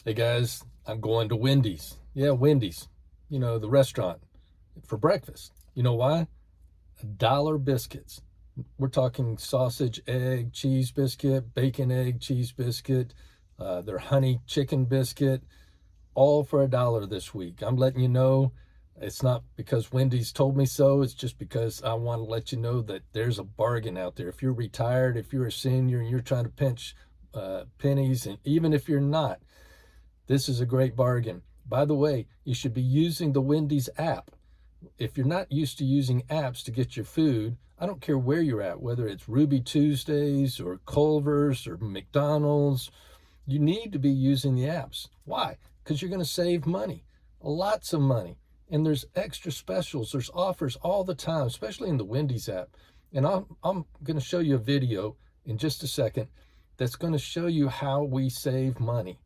Hey guys, I'm going to Wendy's. Yeah, Wendy's. The restaurant for breakfast. You know why? $1 biscuits. We're talking sausage, egg, cheese biscuit, bacon, egg, cheese biscuit, their honey chicken biscuit, all for $1 this week. I'm letting you know it's not because Wendy's told me so. It's just because I want to let you know that there's a bargain out there. If you're retired, if you're a senior and you're trying to pinch pennies, and even if you're not, this is a great bargain. By the way, you should be using the Wendy's app. If you're not used to using apps to get your food, I don't care where you're at, whether it's Ruby Tuesdays or Culver's or McDonald's, you need to be using the apps. Why? Because you're going to save money, lots of money. And there's extra specials, there's offers all the time, especially in the Wendy's app. And I'm going to show you a video in just a second that's going to show you how we save money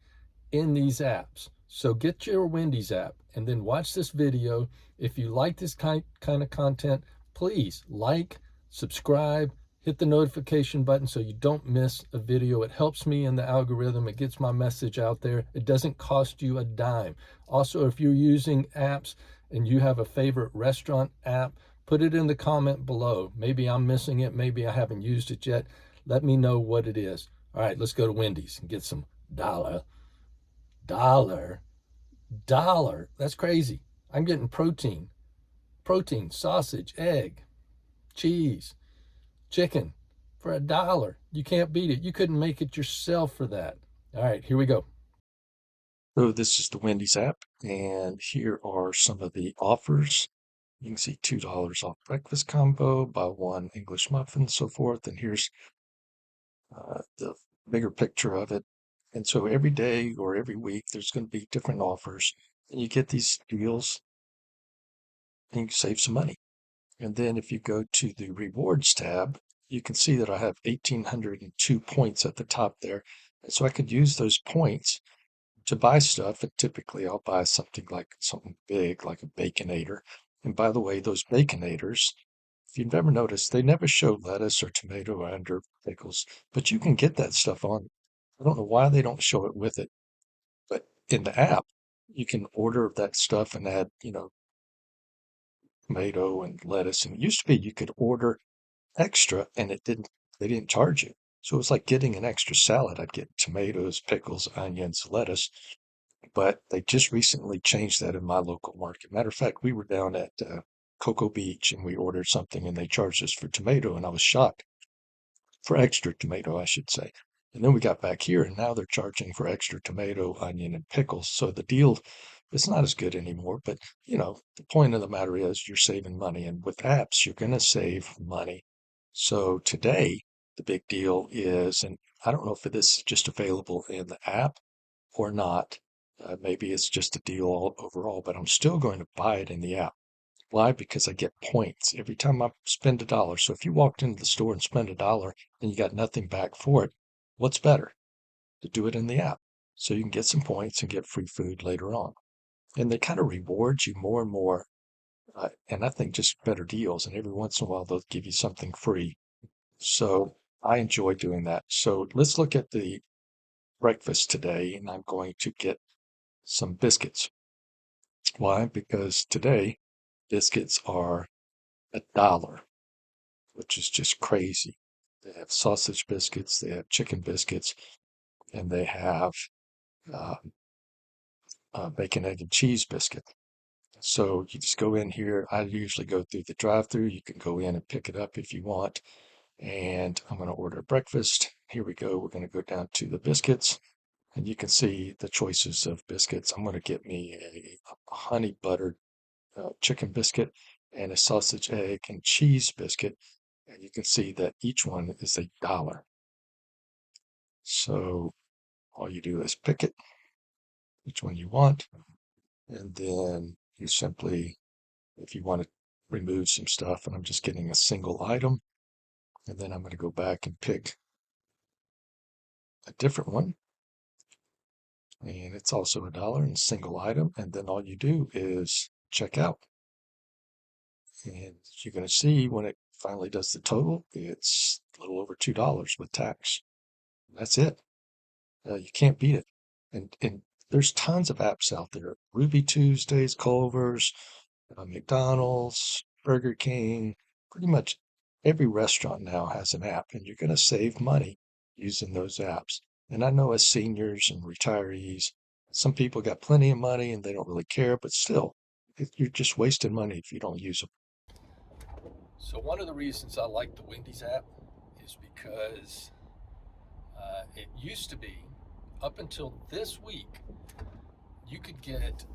in these apps. So get your Wendy's app and then watch this video. If you like this kind of content, please like, subscribe, hit the notification button so you don't miss a video. It helps me in the algorithm. It gets my message out there. It doesn't cost you a dime. Also, if you're using apps and you have a favorite restaurant app, put it in the comment below. Maybe I'm missing it. Maybe I haven't used it yet. Let me know what it is. All right, let's go to Wendy's and get some dollar, dollar. That's crazy. I'm getting protein, sausage, egg, cheese, chicken for $1. You can't beat it. You couldn't make it yourself for that. All right, here we go. So this is the Wendy's app, and here are some of the offers. You can see $2 off breakfast combo, buy one English muffin, so forth. And here's the bigger picture of it. And so every day or every week, there's going to be different offers, and you get these deals, and you can save some money. And then if you go to the rewards tab, you can see that I have 1,802 points at the top there. And so I could use those points to buy stuff, and typically I'll buy something like something big, like a Baconator. And by the way, those Baconators, if you've never noticed, they never show lettuce or tomato under pickles, but you can get that stuff on. I don't know why they don't show it with it, but in the app, you can order that stuff and add, tomato and lettuce. And it used to be you could order extra and they didn't charge you. So it was like getting an extra salad. I'd get tomatoes, pickles, onions, lettuce, but they just recently changed that in my local market. Matter of fact, we were down at Cocoa Beach and we ordered something and they charged us for tomato, and I was shocked for extra tomato, I should say. And then we got back here and now they're charging for extra tomato, onion, and pickles. So the deal is not as good anymore. But, the point of the matter is you're saving money. And with apps, you're going to save money. So today, the big deal is, and I don't know if this is just available in the app or not. Maybe it's just a deal all overall, but I'm still going to buy it in the app. Why? Because I get points every time I spend $1. So if you walked into the store and spend $1 and you got nothing back for it, what's better? To do it in the app. So you can get some points and get free food later on. And they kind of reward you more and more. And I think just better deals. And every once in a while, they'll give you something free. So I enjoy doing that. So let's look at the breakfast today. And I'm going to get some biscuits. Why? Because today biscuits are $1, which is just crazy. They have sausage biscuits, they have chicken biscuits, and they have uh, bacon, egg, and cheese biscuit. So you just go in here. I usually go through the drive-through. You can go in and pick it up if you want. And I'm going to order breakfast. Here we go. We're going to go down to the biscuits. And you can see the choices of biscuits. I'm going to get me a honey buttered chicken biscuit and a sausage, egg, and cheese biscuit. And you can see that each one is $1. So all you do is pick it, which one you want, and then you simply, if you want to remove some stuff, and I'm just getting a single item, and then I'm going to go back and pick a different one, and it's also $1 and single item, and then all you do is check out. And you're going to see when it finally does the total, it's a little over $2 with tax. That's it. You can't beat it. And there's tons of apps out there. Ruby Tuesdays, Culver's, McDonald's, Burger King, pretty much every restaurant now has an app, and you're going to save money using those apps. And I know as seniors and retirees, some people got plenty of money and they don't really care, but still, you're just wasting money if you don't use them. So one of the reasons I like the Wendy's app is because it used to be, up until this week, you could get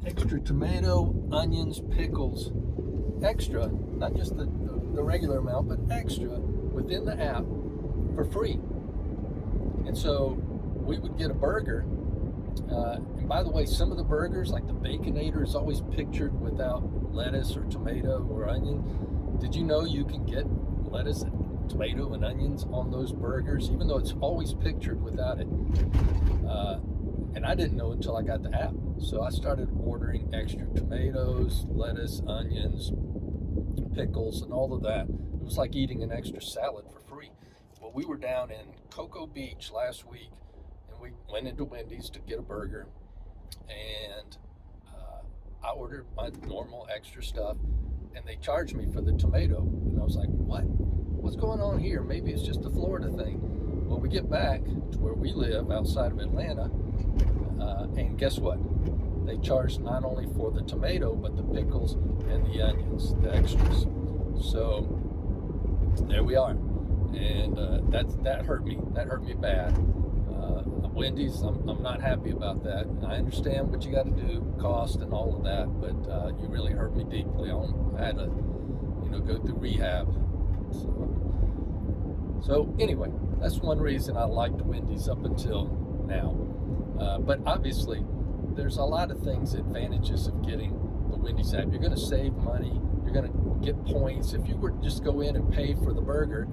extra tomato, onions, pickles, extra, not just the regular amount, but extra within the app for free. And so we would get a burger. And by the way, some of the burgers, like the Baconator, is always pictured without lettuce or tomato or onion. Did you know you can get lettuce, tomato, and onions on those burgers, even though it's always pictured without it? And I didn't know until I got the app. So I started ordering extra tomatoes, lettuce, onions, pickles, and all of that. It was like eating an extra salad for free. Well, we were down in Cocoa Beach last week, and we went into Wendy's to get a burger, and I ordered my normal extra stuff, and they charged me for the tomato. And I was like, what? What's going on here? Maybe it's just a Florida thing. Well, we get back to where we live outside of Atlanta, and guess what? They charged not only for the tomato, but the pickles and the onions, the extras. So there we are. And that hurt me. That hurt me bad. Wendy's, I'm not happy about that. I understand what you got to do, cost and all of that, but you really hurt me deeply. I had to, go through rehab. So anyway, that's one reason I liked Wendy's up until now. But obviously, there's a lot of advantages of getting the Wendy's app. You're going to save money. You're going to get points. If you were to just go in and pay for the burger,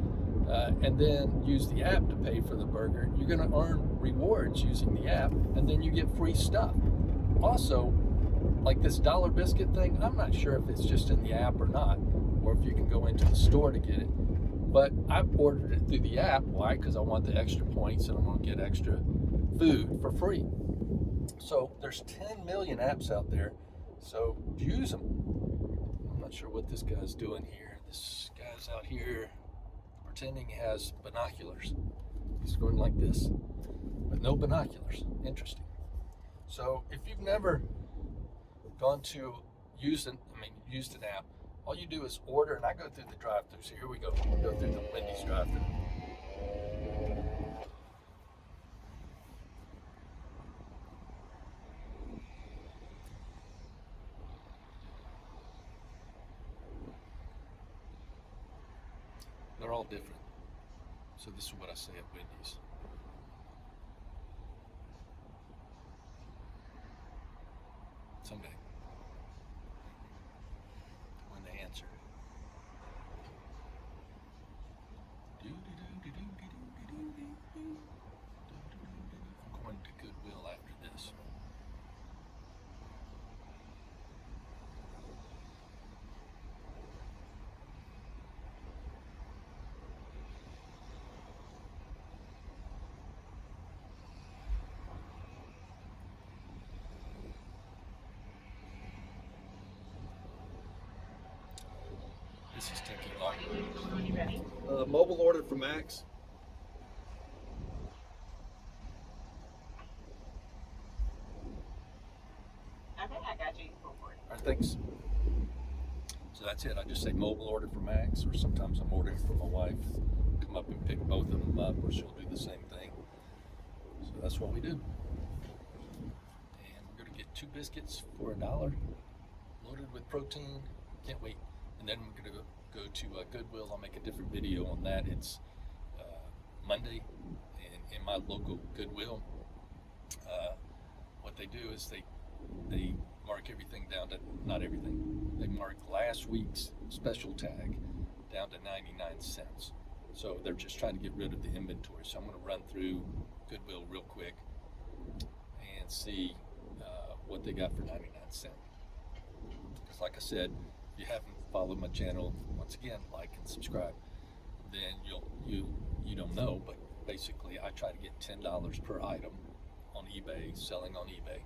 and then use the app to pay for the burger, you're going to earn rewards using the app, and then you get free stuff. Also, like this dollar biscuit thing, I'm not sure if it's just in the app or not, or if you can go into the store to get it. But I ordered it through the app. Why? Because I want the extra points, and I'm going to get extra food for free. So there's 10 million apps out there, so use them. I'm not sure what this guy's doing here. This guy's out here pretending he has binoculars. He's going like this, but no binoculars. Interesting. So if you've never gone to used an app, all you do is order, and I go through the drive-thru. So here we go. We'll go through the Wendy's drive-thru. They're all different. So this is what I say at Wendy's. Someday, when they answer. I'm going to Goodwill after this. This is taking long. Mobile order for Max. Okay, I got you. Go for it. All right, thanks. So that's it. I just say mobile order for Max, or sometimes I'm ordering for my wife. Come up and pick both of them up, or she'll do the same thing. So that's what we do. And we're going to get 2 biscuits for $1, loaded with protein. Can't wait. And then we're going to go to Goodwill. I'll make a different video on that. It's Monday, and in my local Goodwill, what they do is they mark everything down to, not everything, they mark last week's special tag down to 99 cents. So they're just trying to get rid of the inventory. So I'm going to run through Goodwill real quick and see what they got for 99 cents. Because like I said, if you haven't followed my channel, once again, like and subscribe, then you don't know, but basically I try to get $10 per item on eBay, selling on eBay,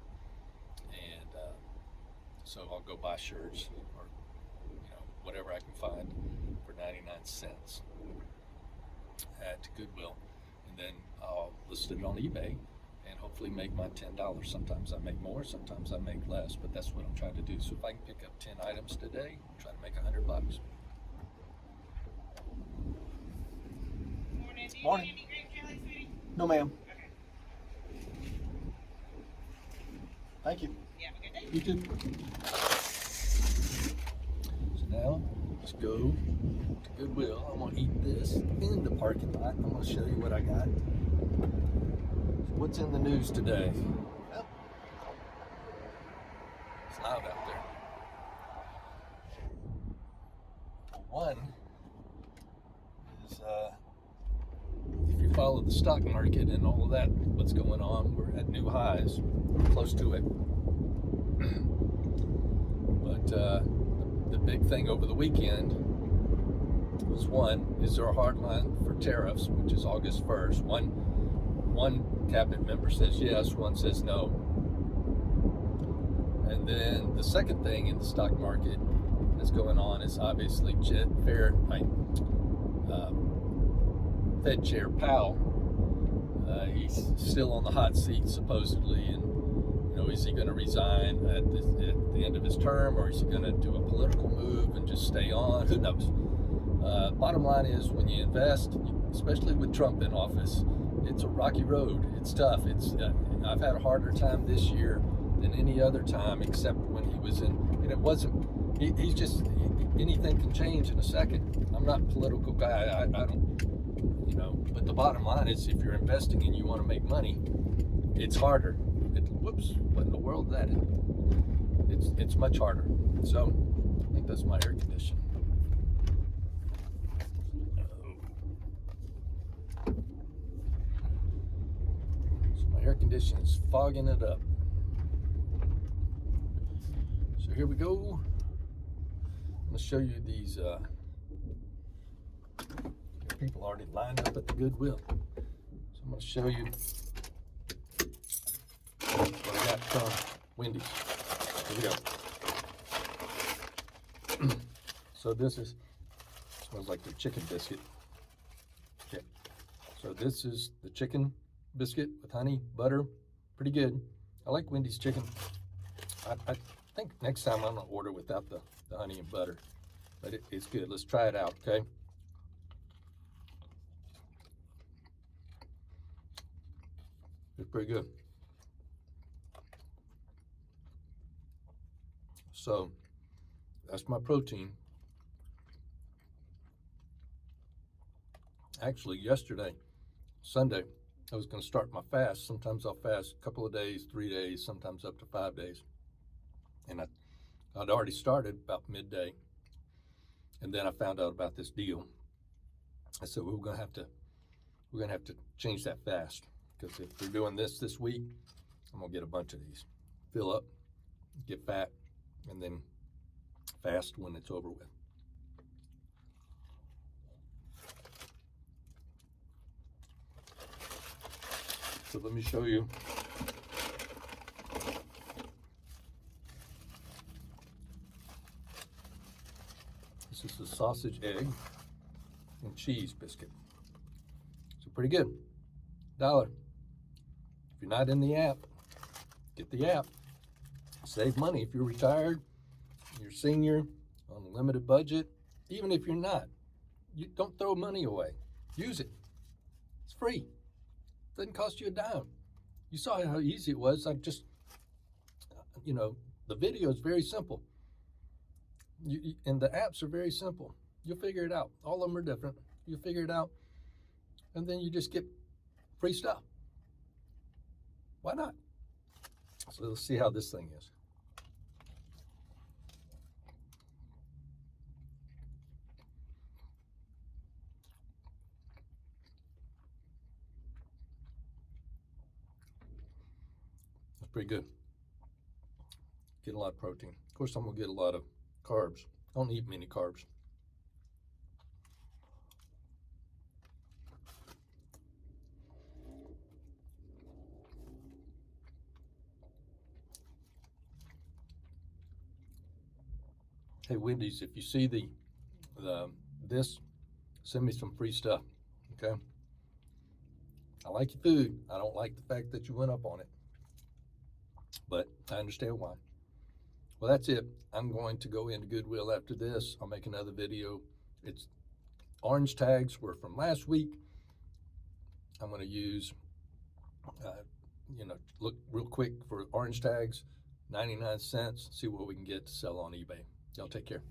and so I'll go buy shirts or whatever I can find for 99 cents at Goodwill, and then I'll list it on eBay and hopefully make my $10. Sometimes I make more, sometimes I make less, but that's what I'm trying to do. So if I can pick up 10 items today, try to make $100. Morning. Do you Morning. need any grape jelly, sweetie? No, ma'am. Okay. Thank you. You have a good day. You too. So now let's go to Goodwill. I'm gonna eat this in the parking lot. I'm gonna show you what I got. So what's in the news today? Well, it's loud out there. One is if you follow the stock market and all of that, what's going on, we're at new highs. We're close to it. But the big thing over the weekend was is there a hard line for tariffs, which is August 1st. One cabinet member says yes, one says no. And then the second thing in the stock market that's going on is obviously Fed Chair Powell. He's still on the hot seat supposedly, and is he going to resign at the end of his term, or is he going to do a political move and just stay on? Who knows? Bottom line is, when you invest, especially with Trump in office, it's a rocky road. It's tough. I've had a harder time this year than any other time, except when he was in. And it wasn't. He's just anything can change in a second. I'm not a political guy. I don't. But the bottom line is, if you're investing and you want to make money, it's harder. Whoops! What in the world that is? It's much harder. So I think that's my air conditioning. So my air conditioning is fogging it up. So here we go. I'm going to show you these. People already lined up at the Goodwill. So I'm going to show you what I got from Wendy's. Here we go. So smells like the chicken biscuit. Okay. So this is the chicken biscuit with honey, butter. Pretty good. I like Wendy's chicken. I think next time I'm going to order without the honey and butter. But it's good. Let's try it out, okay? It's pretty good. So that's my protein. Actually, yesterday, Sunday, I was going to start my fast. Sometimes I'll fast a couple of days, 3 days, sometimes up to 5 days. And I'd already started about midday. And then I found out about this deal. I said, we're gonna have to change that fast, because if we're doing this week, I'm gonna get a bunch of these, fill up, get fat, and then fast when it's over with. So let me show you. This is the sausage, egg, and cheese biscuit. So pretty good. $1. If you're not in the app, get the app. Save money if you're retired, you're senior, on a limited budget. Even if you're not, you don't throw money away. Use it. It's free. It doesn't cost you a dime. You saw how easy it was. The video is very simple. And the apps are very simple. You'll figure it out. All of them are different. You'll figure it out. And then you just get free stuff. Why not? So let's see how this thing is. That's pretty good. Get a lot of protein. Of course, I'm going to get a lot of carbs. I don't eat many carbs. Hey, Wendy's, if you see this, send me some free stuff, okay? I like your food. I don't like the fact that you went up on it, but I understand why. Well, that's it. I'm going to go into Goodwill after this. I'll make another video. It's orange tags were from last week. I'm going to use, look real quick for orange tags, 99 cents, see what we can get to sell on eBay. Y'all take care.